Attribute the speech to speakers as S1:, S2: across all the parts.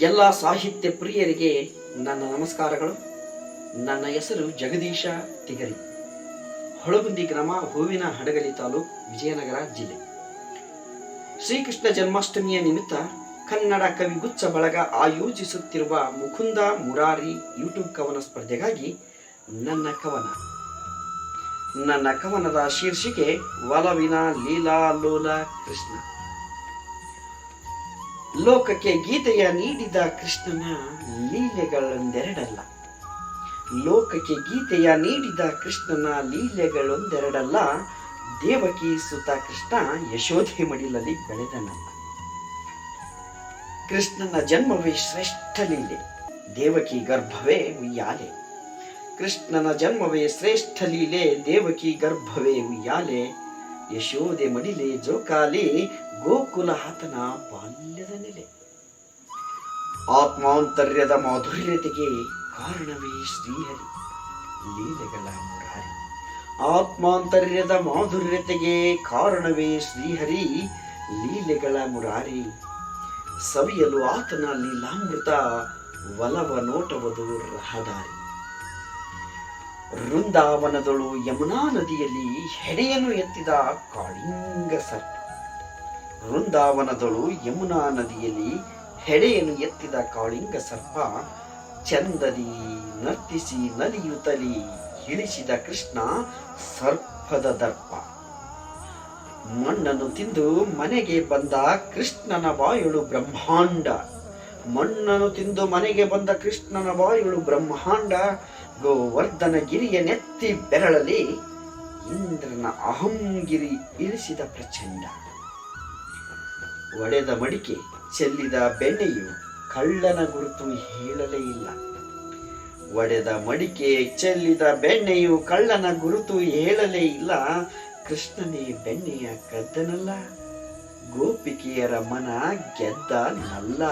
S1: ಎಲ್ಲ ಸಾಹಿತ್ಯ ಪ್ರಿಯರಿಗೆ ನನ್ನ ನಮಸ್ಕಾರಗಳು. ನನ್ನ ಹೆಸರು ಜಗದೀಶ ತಿಗರಿ. ಹೊಳಗುಂದಿ ಗ್ರಾಮ, ಹೂವಿನ ಹಡಗಲಿ ತಾಲೂಕು, ವಿಜಯನಗರ ಜಿಲ್ಲೆ. ಶ್ರೀಕೃಷ್ಣ ಜನ್ಮಾಷ್ಟಮಿಯ ನಿಮಿತ್ತ ಕನ್ನಡ ಕವಿಗುಚ್ಛ ಬಳಗ ಆಯೋಜಿಸುತ್ತಿರುವ ಮುಕುಂದ ಮುರಾರಿ ಯೂಟ್ಯೂಬ್ ಕವನ ಸ್ಪರ್ಧೆಗಾಗಿ ನನ್ನ ಕವನದ ಶೀರ್ಷಿಕೆ ಒಲವಿನ ಲೀಲಾಲೋಲ ಕೃಷ್ಣ. ಲೋಕಕ್ಕೆ ಗೀತೆಯ ನೀಡಿದ ಕೃಷ್ಣನ ಲೀಲೆಗಳೊಂದೆರಡಲ್ಲ. ಲೋಕಕ್ಕೆ ಗೀತೆಯ ನೀಡಿದ ಕೃಷ್ಣನ ಲೀಲೆಗಳೊಂದೆರಡಲ್ಲ. ದೇವಕಿ ಸುತ ಕೃಷ್ಣ ಯಶೋಧೆ ಮಡಿಲಲ್ಲಿ ಬೆಳೆದನಲ್ಲ. ಕೃಷ್ಣನ ಜನ್ಮವೇ ಶ್ರೇಷ್ಠ ಲೀಲೆ, ದೇವಕಿ ಗರ್ಭವೇ ಉಯ್ಯಾಲೆ. ಕೃಷ್ಣನ ಜನ್ಮವೇ ಶ್ರೇಷ್ಠ ಲೀಲೆ, ದೇವಕಿ ಗರ್ಭವೇ ಉಯ್ಯಾಲೆ. ಯಶೋದೆ ಮಡಿಲೆ ಜೋಕಾಲಿ, ಗೋಕುಲ ಆತನ ಬಾಲ್ಯದ ನೆಲೆ. ಆತ್ಮಾಂತರ್ಯದ ಮಾಧುರ್ಯತೆಗೆ ಕಾರಣವೇ ಶ್ರೀಹರಿ, ಲೀಲೆಗಳ ಮುರಾರಿ. ಆತ್ಮಾಂತರ್ಯದ ಮಾಧುರ್ಯತೆಗೆ ಕಾರಣವೇ ಶ್ರೀಹರಿ, ಲೀಲೆಗಳ ಮುರಾರಿ. ಸವಿಯಲು ಆತನ ಲೀಲಾಮೃತ, ಒಲವ ನೋಟವದು ರಹದಾರಿ. ವೃಂದಾವನದಳು ಯಮುನಾ ನದಿಯಲ್ಲಿ ಹೆಡೆಯನ್ನು ಎತ್ತಿದ ಕಾಳಿಂಗ ಸರ್ಪ. ವೃಂದಾವನದಳು ಯಮುನಾ ನದಿಯಲ್ಲಿ ಹೆಡೆಯನ್ನು ಎತ್ತಿದ ಕಾಳಿಂಗ ಸರ್ಪ. ಚಂದದಿ ನರ್ತಿಸಿ ನಲಿಯುತ್ತಲಿ ಇಳಿಸಿದ ಕೃಷ್ಣ ಸರ್ಪದ ದರ್ಪ. ಮಣ್ಣನ್ನು ತಿಂದು ಮನೆಗೆ ಬಂದ ಕೃಷ್ಣನ ಬಾಯಳು ಬ್ರಹ್ಮಾಂಡ. ಮಣ್ಣನ್ನು ತಿಂದು ಮನೆಗೆ ಬಂದ ಕೃಷ್ಣನ ಬಾಯಳು ಬ್ರಹ್ಮಾಂಡ. ಗೋವರ್ಧನ ಗಿರಿಯ ನೆತ್ತಿ ಬೆರಳಲ್ಲಿ ಇಂದ್ರನ ಅಹಂಗಿರಿ ಇಳಿಸಿದ ಪ್ರಚಂಡ. ಒಡೆದ ಮಡಿಕೆ ಚೆಲ್ಲಿದ ಬೆಣ್ಣೆಯು ಕಳ್ಳನ ಗುರುತು ಹೇಳಲೇ ಇಲ್ಲ. ಒಡೆದ ಮಡಿಕೆ ಚೆಲ್ಲಿದ ಬೆಣ್ಣೆಯು ಕಳ್ಳನ ಗುರುತು ಹೇಳಲೇ ಇಲ್ಲ. ಕೃಷ್ಣನೇ ಬೆಣ್ಣೆಯ ಕದ್ದನಲ್ಲ, ಗೋಪಿಕೆಯರ ಮನ ಗೆದ್ದನಲ್ಲ.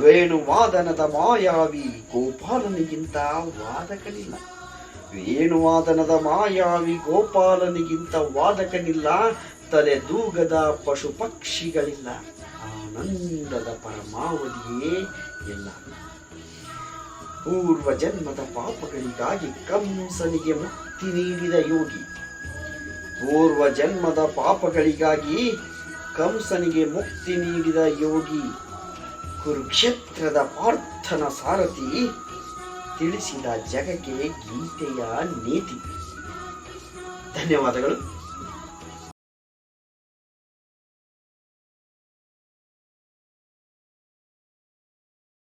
S1: ವೇಣುವಾದನದ ಮಾಯಾವಿ ಗೋಪಾಲನಿಗಿಂತ ವಾದಕನಿಲ್ಲ. ವೇಣುವಾದನದ ಮಾಯಾವಿ ಗೋಪಾಲನಿಗಿಂತ ವಾದಕನಿಲ್ಲ. ತಲೆ ದೂಗದ ಪಶು ಪಕ್ಷಿಗಳಿಲ್ಲ, ಆನಂದದ ಪರಮಾವಧಿಯೇ ಇಲ್ಲ. ಪೂರ್ವ ಜನ್ಮದ ಪಾಪಗಳಿಗಾಗಿ ಕಂಸನಿಗೆ ಮುಕ್ತಿ ನೀಡಿದ ಯೋಗಿ. ಪೂರ್ವ ಜನ್ಮದ ಪಾಪಗಳಿಗಾಗಿ ಕಂಸನಿಗೆ ಮುಕ್ತಿ ನೀಡಿದ ಯೋಗಿ. ಕುರುಕ್ಷೇತ್ರದ ಪಾರ್ಥನ ಸಾರಥಿ, ತಿಳಿಸಿದ ಜಗಕ್ಕೆ ಗೀತೆಯ ನೀತಿ. ಧನ್ಯವಾದಗಳು.